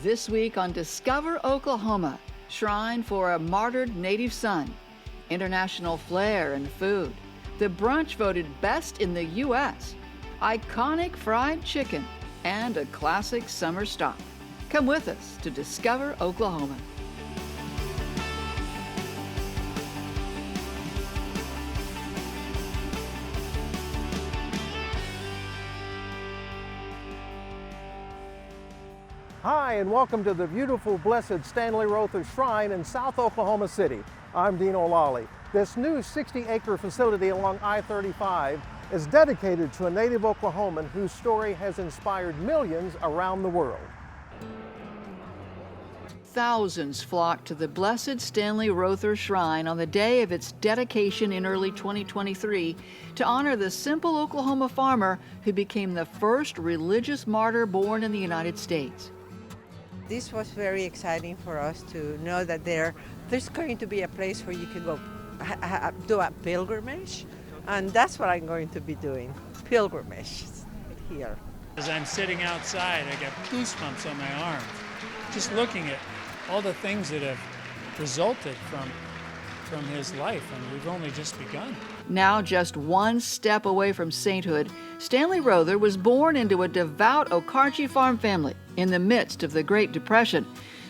This week on Discover Oklahoma, Shrine for a Martyred Native Son, international flair and food, the brunch voted best in the U.S., iconic fried chicken, and a classic summer stop. Come with us to Discover Oklahoma. Hi, and welcome to the beautiful Blessed Stanley Rother Shrine in South Oklahoma City. I'm Dino Lalli. This new 60-acre facility along I-35 is dedicated to a native Oklahoman whose story has inspired millions around the world. Thousands flocked to the Blessed Stanley Rother Shrine on the day of its dedication in early 2023 to honor the simple Oklahoma farmer who became the first religious martyr born in the United States. This was very exciting for us to know that there's going to be a place where you can go do a pilgrimage, and that's what I'm going to be doing, pilgrimage here. As I'm sitting outside, I get goosebumps on my arms, just looking at all the things that have resulted from his life, and we've only just begun. Now just one step away from sainthood, Stanley Rother was born into a devout Okarche farm family in the midst of the Great Depression.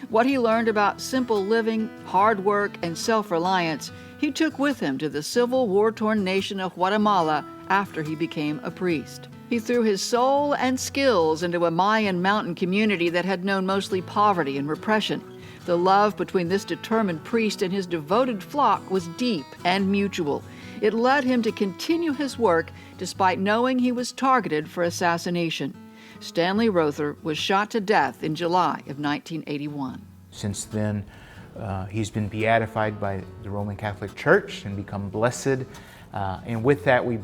What he learned about simple living, hard work, and self-reliance, he took with him to the civil war-torn nation of Guatemala after he became a priest. He threw his soul and skills into a Mayan mountain community that had known mostly poverty and repression. The love between this determined priest and his devoted flock was deep and mutual. It led him to continue his work despite knowing he was targeted for assassination. Stanley Rother was shot to death in July of 1981. Since then, he's been beatified by the Roman Catholic Church and become blessed. And with that, we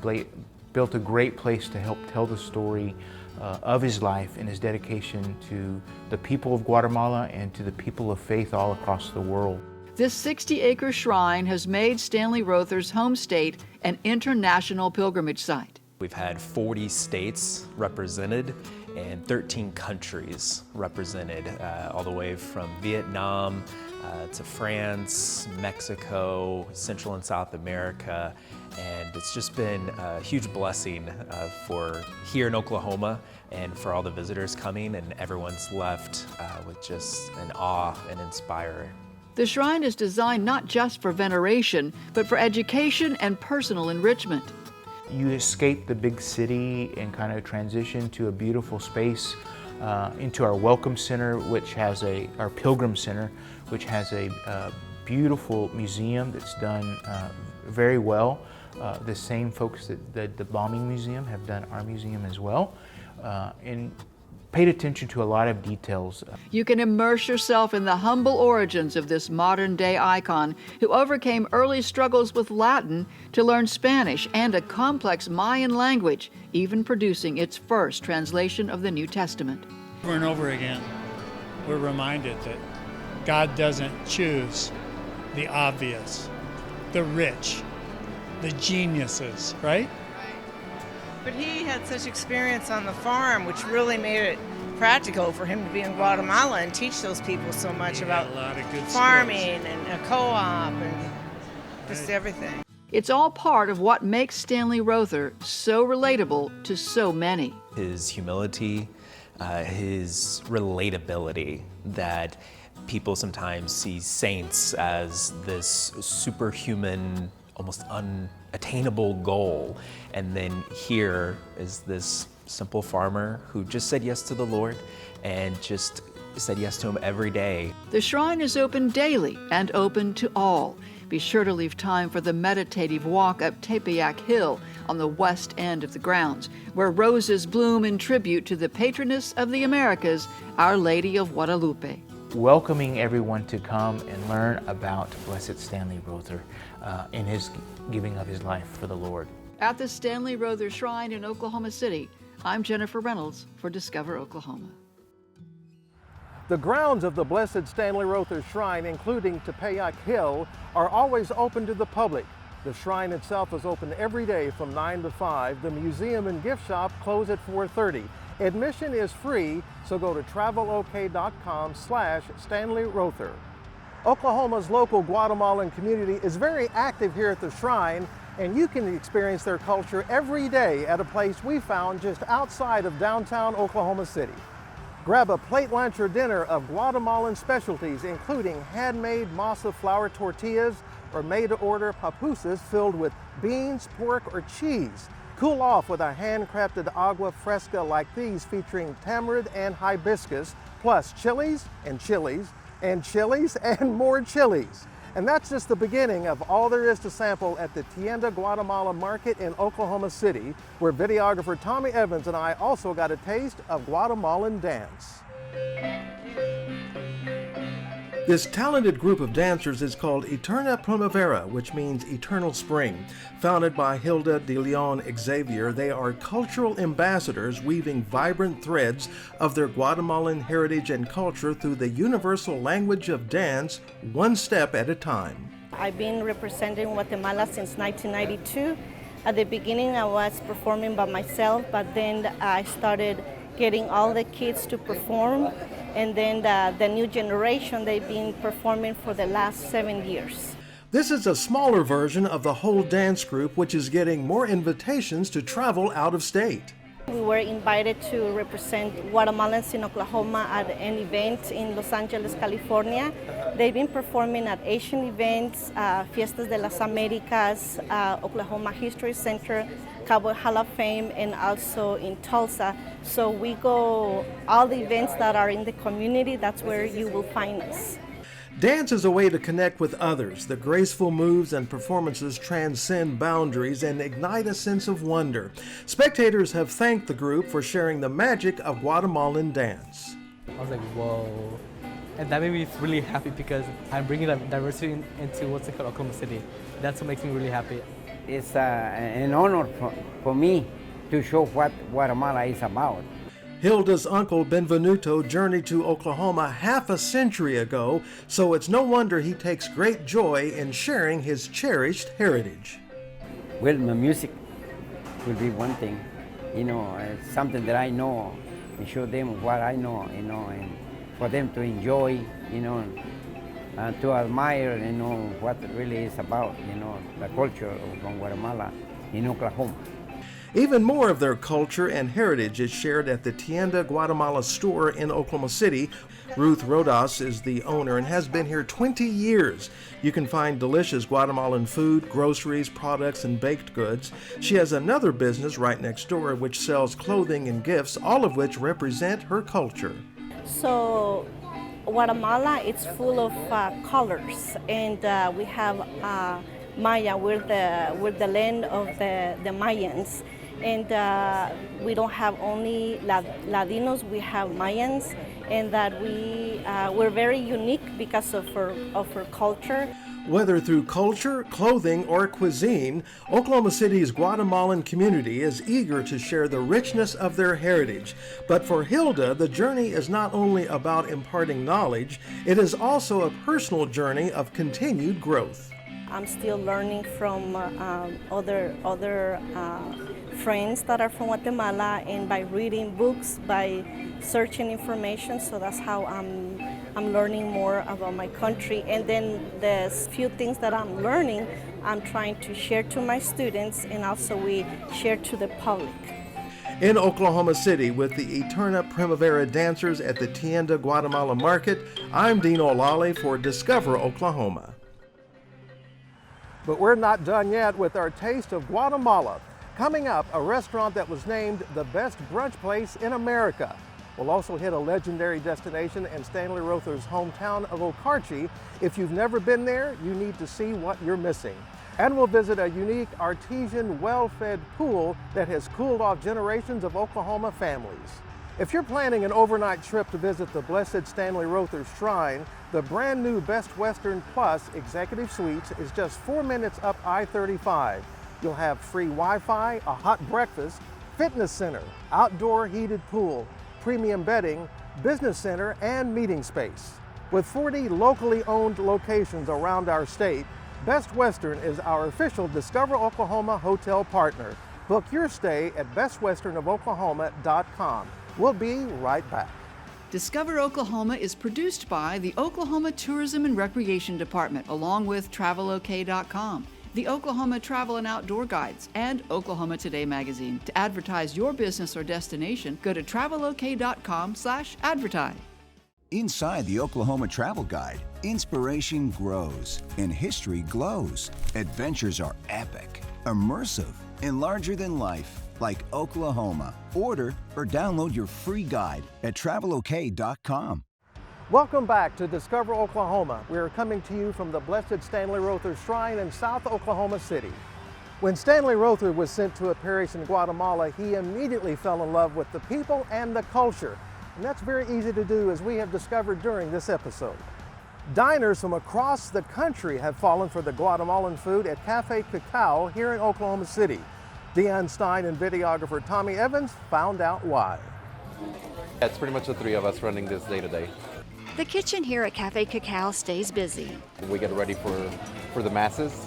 built a great place to help tell the story of his life and his dedication to the people of Guatemala and to the people of faith all across the world. This 60-acre shrine has made Stanley Rother's home state an international pilgrimage site. We've had 40 states represented and 13 countries represented, all the way from Vietnam to France, Mexico, Central and South America. And it's just been a huge blessing for here in Oklahoma and for all the visitors coming, and everyone's left with just an awe and inspiring. The shrine is designed not just for veneration, but for education and personal enrichment. You escape the big city and kind of transition to a beautiful space into our Welcome Center, which has our Pilgrim Center, which has a beautiful museum that's done very well. The same folks that the Bombing Museum have done our museum as well, and paid attention to a lot of details. You can immerse yourself in the humble origins of this modern-day icon who overcame early struggles with Latin to learn Spanish and a complex Mayan language, even producing its first translation of the New Testament. Over and over again, we're reminded that God doesn't choose the obvious, the rich, the geniuses, right? But he had such experience on the farm, which really made it practical for him to be in Guatemala and teach those people so much about a lot of good farming skills. and a co-op and just everything. It's all part of what makes Stanley Rother so relatable to so many. His humility, his relatability, that people sometimes see saints as this superhuman, almost unattainable goal. And then here is this simple farmer who just said yes to the Lord and just said yes to him every day. The shrine is open daily and open to all. Be sure to leave time for the meditative walk up Tepeyac Hill on the west end of the grounds, where roses bloom in tribute to the patroness of the Americas, Our Lady of Guadalupe. Welcoming everyone to come and learn about Blessed Stanley Rother and his giving of his life for the Lord. At the Stanley Rother Shrine in Oklahoma City, I'm Jennifer Reynolds for Discover Oklahoma. The grounds of the Blessed Stanley Rother Shrine, including Tepeyac Hill, are always open to the public. The shrine itself is open every day from 9 to 5. The museum and gift shop close at 4:30. Admission is free, so go to travelok.com/Stanley Rother. Oklahoma's local Guatemalan community is very active here at the shrine, and you can experience their culture every day at a place we found just outside of downtown Oklahoma City. Grab a plate lunch or dinner of Guatemalan specialties, including handmade masa flour tortillas or made-to-order pupusas filled with beans, pork, or cheese. Cool off with a handcrafted agua fresca like these featuring tamarind and hibiscus, plus chilies and chilies and chilies and more chilies. And that's just the beginning of all there is to sample at the Tienda Guatemala Market in Oklahoma City, where videographer Tommy Evans and I also got a taste of Guatemalan dance. This talented group of dancers is called Eterna Primivera, which means eternal spring. Founded by Hilda de Leon Xavier, they are cultural ambassadors weaving vibrant threads of their Guatemalan heritage and culture through the universal language of dance, one step at a time. I've been representing Guatemala since 1992. At the beginning, I was performing by myself, but then I started getting all the kids to perform, and then the new generation, they've been performing for the last 7 years. This is a smaller version of the whole dance group, which is getting more invitations to travel out of state. We were invited to represent Guatemalans in Oklahoma at an event in Los Angeles, California. They've been performing at Asian events, Fiestas de las Americas, Oklahoma History Center, Cowboy Hall of Fame, and also in Tulsa. So we go, all the events that are in the community, that's where you will find us. Dance is a way to connect with others. The graceful moves and performances transcend boundaries and ignite a sense of wonder. Spectators have thanked the group for sharing the magic of Guatemalan dance. I was like, whoa. And that made me really happy because I'm bringing that diversity into what's called Oklahoma City. That's what makes me really happy. It's an honor for me to show what Guatemala is about. Hilda's uncle Benvenuto journeyed to Oklahoma half a century ago, so it's no wonder he takes great joy in sharing his cherished heritage. Well, my music will be one thing, it's something that I know, and show them what I know, and for them to enjoy, and to admire, what it really is about, the culture of Guatemala in Oklahoma. Even more of their culture and heritage is shared at the Tienda Guatemala store in Oklahoma City. Ruth Rodas is the owner and has been here 20 years. You can find delicious Guatemalan food, groceries, products, and baked goods. She has another business right next door which sells clothing and gifts, all of which represent her culture. So Guatemala, it's full of colors, and we have Maya, we're the land of the Mayans. And we don't have only Latinos, we have Mayans, and that we're very unique because of our culture. Whether through culture, clothing, or cuisine, Oklahoma City's Guatemalan community is eager to share the richness of their heritage. But for Hilda, the journey is not only about imparting knowledge, it is also a personal journey of continued growth. I'm still learning from other friends that are from Guatemala, and by reading books, by searching information. So that's how I'm learning more about my country. And then the few things that I'm learning, I'm trying to share to my students, and also we share to the public. In Oklahoma City with the Eterna Primivera Dancers at the Tienda Guatemala Market, I'm Dino Lalli for Discover Oklahoma. But we're not done yet with our taste of Guatemala. Coming up, a restaurant that was named the best brunch place in America. We'll also hit a legendary destination in Stanley Rother's hometown of Okarche. If you've never been there, you need to see what you're missing. And we'll visit a unique Artesian well-fed pool that has cooled off generations of Oklahoma families. If you're planning an overnight trip to visit the Blessed Stanley Rother Shrine, the brand new Best Western Plus Executive Suites is just 4 minutes up I-35. You'll have free Wi-Fi, a hot breakfast, fitness center, outdoor heated pool, premium bedding, business center, and meeting space. With 40 locally owned locations around our state, Best Western is our official Discover Oklahoma hotel partner. Book your stay at bestwesternofoklahoma.com. We'll be right back. Discover Oklahoma is produced by the Oklahoma Tourism and Recreation Department, along with TravelOK.com, the Oklahoma Travel and Outdoor Guides, and Oklahoma Today magazine. To advertise your business or destination, go to TravelOK.com/advertise. Inside the Oklahoma Travel Guide, inspiration grows and history glows. Adventures are epic, immersive, and larger than life, like Oklahoma. Order or download your free guide at TravelOK.com. Welcome back to Discover Oklahoma. We are coming to you from the Blessed Stanley Rother Shrine in South Oklahoma City. When Stanley Rother was sent to a parish in Guatemala, he immediately fell in love with the people and the culture. And that's very easy to do, as we have discovered during this episode. Diners from across the country have fallen for the Guatemalan food at Café Kocao here in Oklahoma City. Deanne Stein and videographer Tommy Evans found out why. It's pretty much the three of us running this day to day. The kitchen here at Café Kocao stays busy. We get ready for the masses.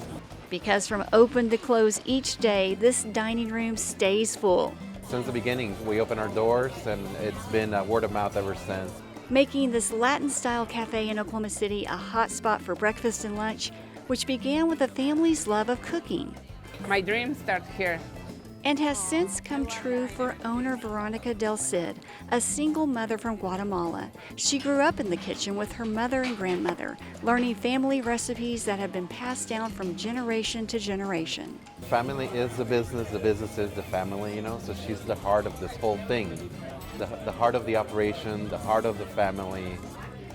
Because from open to close each day, this dining room stays full. Since the beginning, we open our doors, and it's been word of mouth ever since. Making this Latin-style cafe in Oklahoma City a hot spot for breakfast and lunch, which began with a family's love of cooking. My dream started here. And has since come true for owner Veronica Del Cid, a single mother from Guatemala. She grew up in the kitchen with her mother and grandmother, learning family recipes that have been passed down from generation to generation. Family is the business is the family, you know, so she's the heart of this whole thing. The heart of the operation, the heart of the family.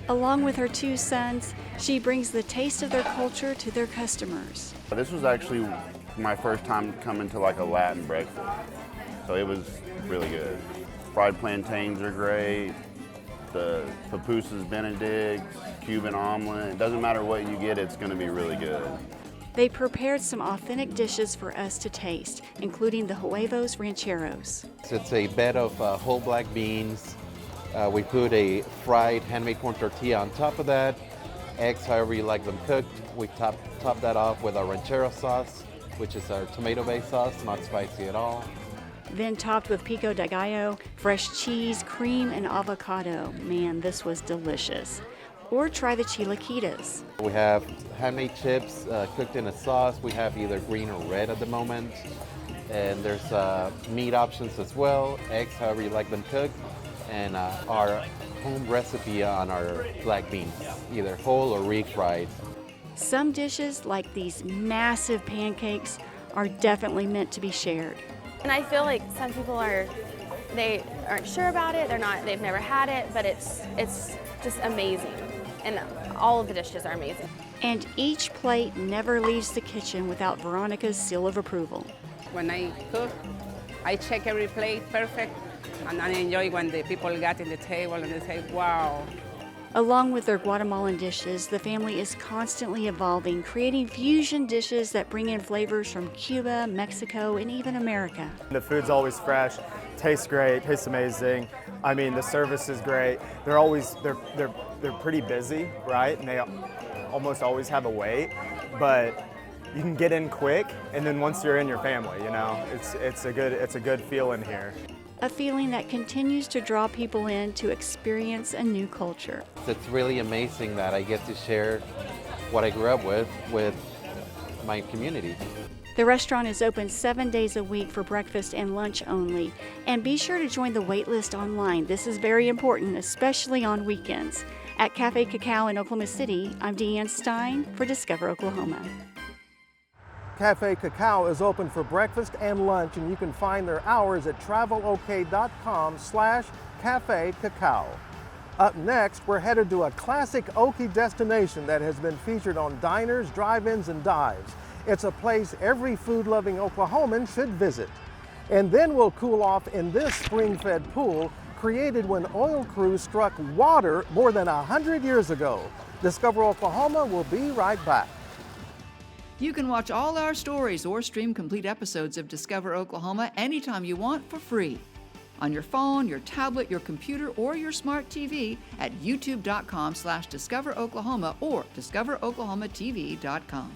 Along with her two sons, she brings the taste of their culture to their customers. This was actually my first time coming to like a Latin breakfast, so it was really good. Fried plantains are great, the pupusas benedicts, Cuban omelet. It doesn't matter what you get, it's going to be really good. They prepared some authentic dishes for us to taste, including the huevos rancheros. It's a bed of whole black beans. We put a fried handmade corn tortilla on top of that. Eggs, however you like them cooked. We top that off with our ranchero sauce, which is our tomato-based sauce, not spicy at all. Then topped with pico de gallo, fresh cheese, cream, and avocado. Man, this was delicious. Or try the chilaquitas. We have handmade chips cooked in a sauce. We have either green or red at the moment. And there's meat options as well, eggs, however you like them cooked, and our home recipe on our black beans, either whole or refried. Some dishes, like these massive pancakes, are definitely meant to be shared. And I feel like some people they aren't sure about it, they've never had it, but it's just amazing. And all of the dishes are amazing. And each plate never leaves the kitchen without Veronica's seal of approval. When I cook, I check every plate perfect, and I enjoy when the people get in the table and they say, wow. Along with their Guatemalan dishes, the family is constantly evolving, creating fusion dishes that bring in flavors from Cuba, Mexico, and even America. The food's always fresh, tastes great, tastes amazing. I mean, the service is great. They're pretty busy, right? And they almost always have a wait, but you can get in quick, and then once you're in your family, you know, it's a good feeling here. A feeling that continues to draw people in to experience a new culture. It's really amazing that I get to share what I grew up with my community. The restaurant is open 7 days a week for breakfast and lunch only. And be sure to join the wait list online. This is very important, especially on weekends. At Café Kocao in Oklahoma City, I'm Deanne Stein for Discover Oklahoma. Café Kocao is open for breakfast and lunch, and you can find their hours at travelok.com/Café Kocao. Up next, we're headed to a classic Okie destination that has been featured on diners, drive-ins, and dives. It's a place every food-loving Oklahoman should visit. And then we'll cool off in this spring-fed pool created when oil crews struck water more than 100 years ago. Discover Oklahoma will be right back. You can watch all our stories or stream complete episodes of Discover Oklahoma anytime you want for free. On your phone, your tablet, your computer, or your smart TV at youtube.com/Discover Oklahoma or DiscoverOklahomaTV.com.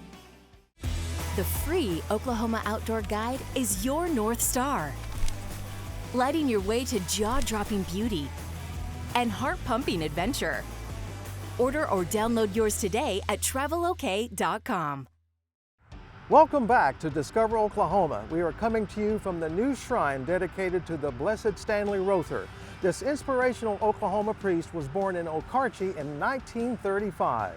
The free Oklahoma Outdoor Guide is your North Star. lighting your way to jaw-dropping beauty and heart-pumping adventure. Order or download yours today at travelok.com. Welcome back to Discover Oklahoma. We are coming to you from the new shrine dedicated to the Blessed Stanley Rother. This inspirational Oklahoma priest was born in Okarche in 1935.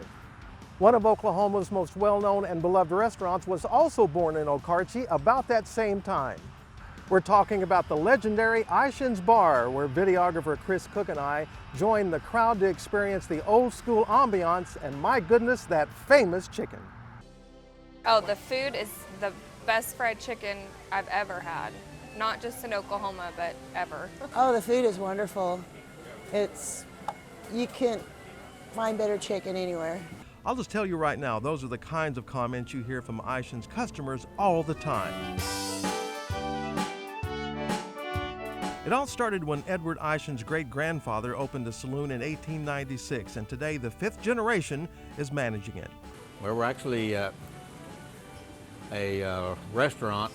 One of Oklahoma's most well-known and beloved restaurants was also born in Okarche about that same time. We're talking about the legendary Iesen's Bar, where videographer Chris Cook and I joined the crowd to experience the old school ambiance and, my goodness, that famous chicken. Oh, the food is the best fried chicken I've ever had. Not just in Oklahoma, but ever. Oh, the food is wonderful. You can't find better chicken anywhere. I'll just tell you right now, those are the kinds of comments you hear from Iesen's customers all the time. It all started when Edward Iesen's great-grandfather opened a saloon in 1896, and today the 5th generation is managing it. Well, we're actually a restaurant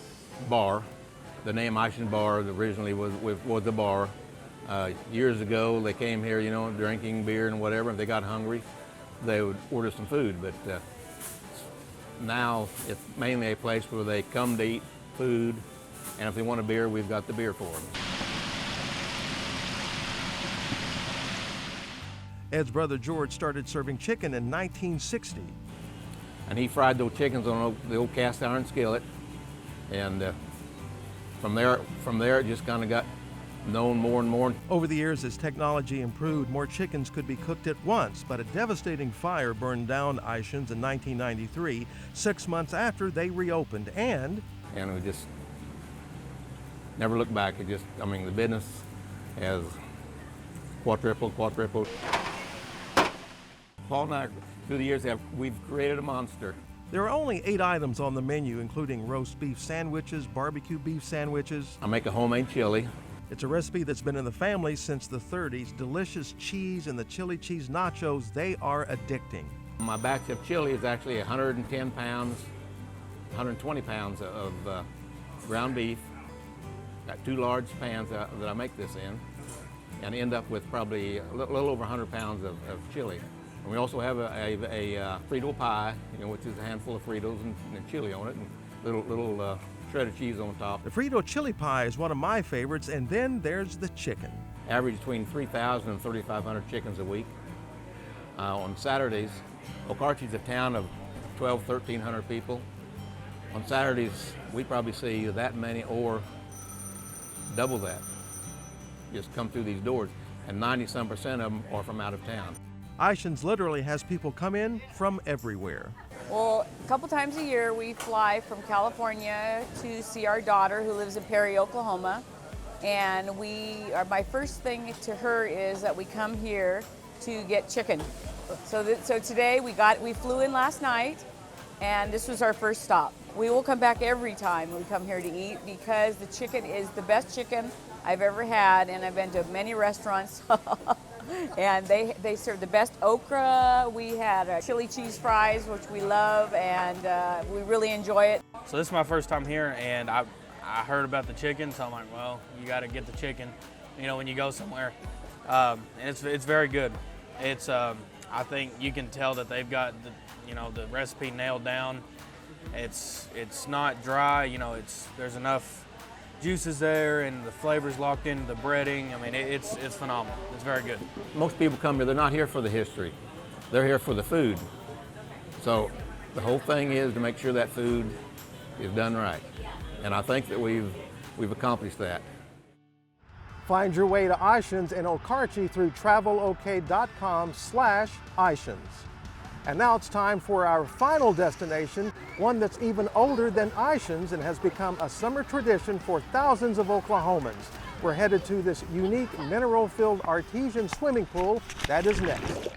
bar. The name Iesen's Bar originally was a bar. Years ago, they came here, you know, drinking beer and whatever. If they got hungry, they would order some food. But now it's mainly a place where they come to eat food, and if they want a beer, we've got the beer for them. Ed's brother George started serving chicken in 1960. And he fried those chickens on the old cast iron skillet, and from there it just kind of got known more and more. Over the years, as technology improved, more chickens could be cooked at once, but a devastating fire burned down Iesen's in 1993, 6 months after they reopened, and we just never looked back. It just, I mean, the business has quadrupled. Paul and I, through the years, we've created a monster. There are only 8 items on the menu, including roast beef sandwiches, barbecue beef sandwiches. I make a homemade chili. It's a recipe that's been in the family since the 30s. Delicious cheese and the chili cheese nachos, they are addicting. My batch of chili is actually 110 pounds, 120 pounds of ground beef. Got 2 large pans that I make this in, and end up with probably a little over 100 pounds of chili. And we also have a Frito pie, you know, which is a handful of Fritos and chili on it, and little shredded cheese on top. The Frito chili pie is one of my favorites, and then there's the chicken. Average between 3,000 and 3,500 chickens a week. On Saturdays, Okarche's a town of 1,300 people. On Saturdays, we probably see that many or double that just come through these doors, and 90-some% of them are from out of town. Iesen's literally has people come in from everywhere. Well, a couple times a year we fly from California to see our daughter who lives in Perry, Oklahoma. And my first thing to her is that we come here to get chicken. So today we flew in last night, and this was our first stop. We will come back every time we come here to eat because the chicken is the best chicken I've ever had, and I've been to many restaurants. And they serve the best okra. We had chili cheese fries, which we love, and we really enjoy it. So this is my first time here, and I heard about the chicken, so I'm like, well, you got to get the chicken, you know, when you go somewhere. And it's very good. It's I think you can tell that they've got the recipe nailed down. It's not dry, you know. There's enough juices there, and the flavors locked into the breading. I mean, it's phenomenal. It's very good. Most people come here, they're not here for the history. They're here for the food. So the whole thing is to make sure that food is done right. And I think that we've accomplished that. Find your way to Iesen's in Okarche through travelok.com/Iesen's. And now it's time for our final destination, one that's even older than Iesen's and has become a summer tradition for thousands of Oklahomans. We're headed to this unique mineral-filled artesian swimming pool that is next.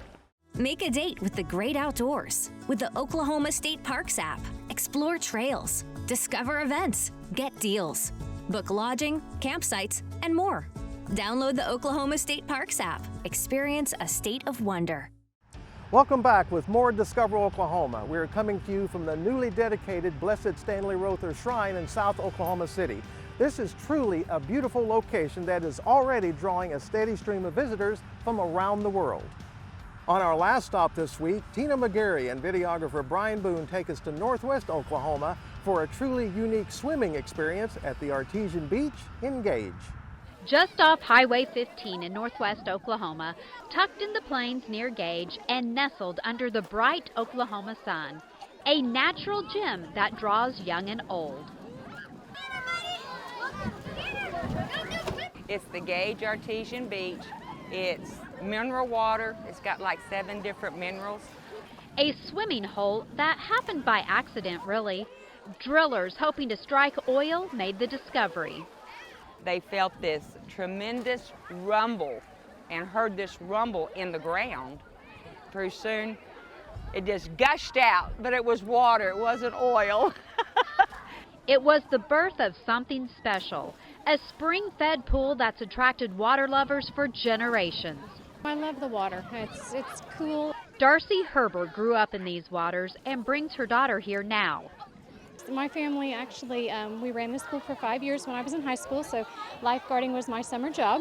Make a date with the great outdoors with the Oklahoma State Parks app. Explore trails, discover events, get deals, book lodging, campsites, and more. Download the Oklahoma State Parks app. Experience a state of wonder. Welcome back with more Discover Oklahoma. We're coming to you from the newly dedicated Blessed Stanley Rother Shrine in South Oklahoma City. This is truly a beautiful location that is already drawing a steady stream of visitors from around the world. On our last stop this week, Tina McGarry and videographer Brian Boone take us to Northwest Oklahoma for a truly unique swimming experience at the Artesian Beach in Gage. Just off Highway 15 in northwest Oklahoma, tucked in the plains near Gage and nestled under the bright Oklahoma sun, a natural gem that draws young and old. It's the Gage Artesian Beach. It's mineral water. It's got like 7 different minerals. A swimming hole that happened by accident, really. Drillers hoping to strike oil made the discovery. They felt this tremendous rumble and heard this rumble in the ground. Pretty soon, it just gushed out, but it was water, it wasn't oil. It was the birth of something special, a spring-fed pool that's attracted water lovers for generations. I love the water. It's cool. Darcy Herbert grew up in these waters and brings her daughter here now. My family actually, we ran this pool for 5 years when I was in high school, so lifeguarding was my summer job.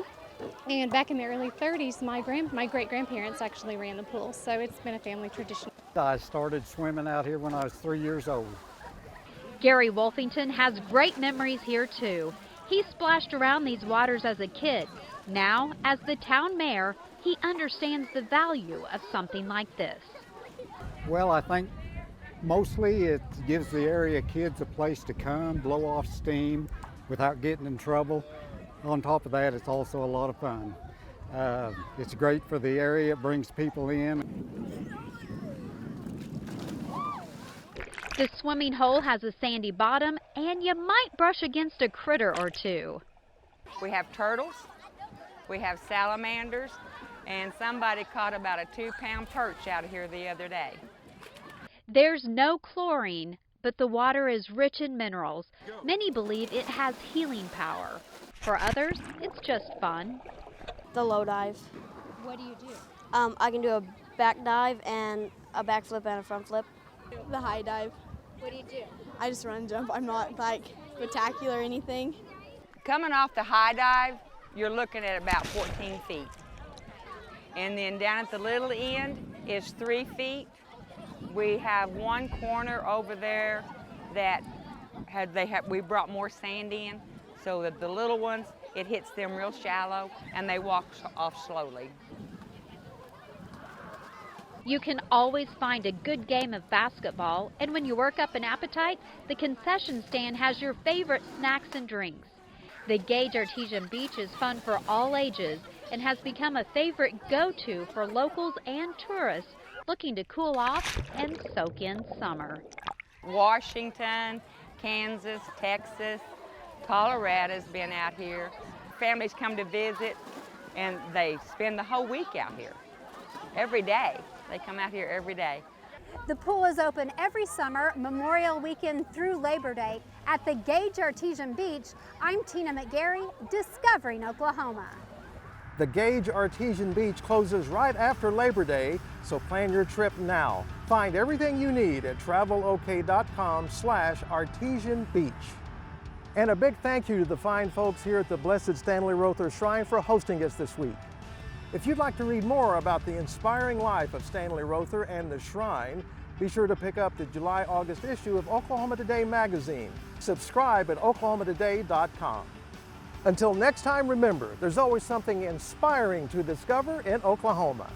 And back in the early 30s, my great-grandparents actually ran the pool, so it's been a family tradition. I started swimming out here when I was 3 years old. Gary Wolfington has great memories here too. He splashed around these waters as a kid. Now, as the town mayor, he understands the value of something like this. Well, I think mostly it gives the area kids a place to come, blow off steam without getting in trouble. On top of that, it's also a lot of fun. It's great for the area, it brings people in. The swimming hole has a sandy bottom, and you might brush against a critter or two. We have turtles, we have salamanders, and somebody caught about a 2-pound perch out of here the other day. There's no chlorine, but the water is rich in minerals. Many believe it has healing power. For others, it's just fun. The low dive. What do you do? I can do a back dive and a backflip and a front flip. The high dive. What do you do? I just run and jump. I'm not like spectacular or anything. Coming off the high dive, you're looking at about 14 feet. And then down at the little end is 3 feet. We have one corner over there that we brought more sand in so that the little ones, it hits them real shallow and they walk off slowly. You can always find a good game of basketball, and when you work up an appetite, the concession stand has your favorite snacks and drinks. The Gage Artesian Beach is fun for all ages and has become a favorite go-to for locals and tourists looking to cool off and soak in summer. Washington, Kansas, Texas, Colorado's been out here. Families come to visit and they spend the whole week out here, every day. They come out here every day. The pool is open every summer, Memorial Weekend through Labor Day. At the Gage Artesian Beach, I'm Tina McGarry, discovering Oklahoma. The Gage Artesian Beach closes right after Labor Day, so plan your trip now. Find everything you need at travelok.com/Artesian Beach. And a big thank you to the fine folks here at the Blessed Stanley Rother Shrine for hosting us this week. If you'd like to read more about the inspiring life of Stanley Rother and the Shrine, be sure to pick up the July-August issue of Oklahoma Today magazine. Subscribe at oklahomatoday.com. Until next time, remember, there's always something inspiring to discover in Oklahoma.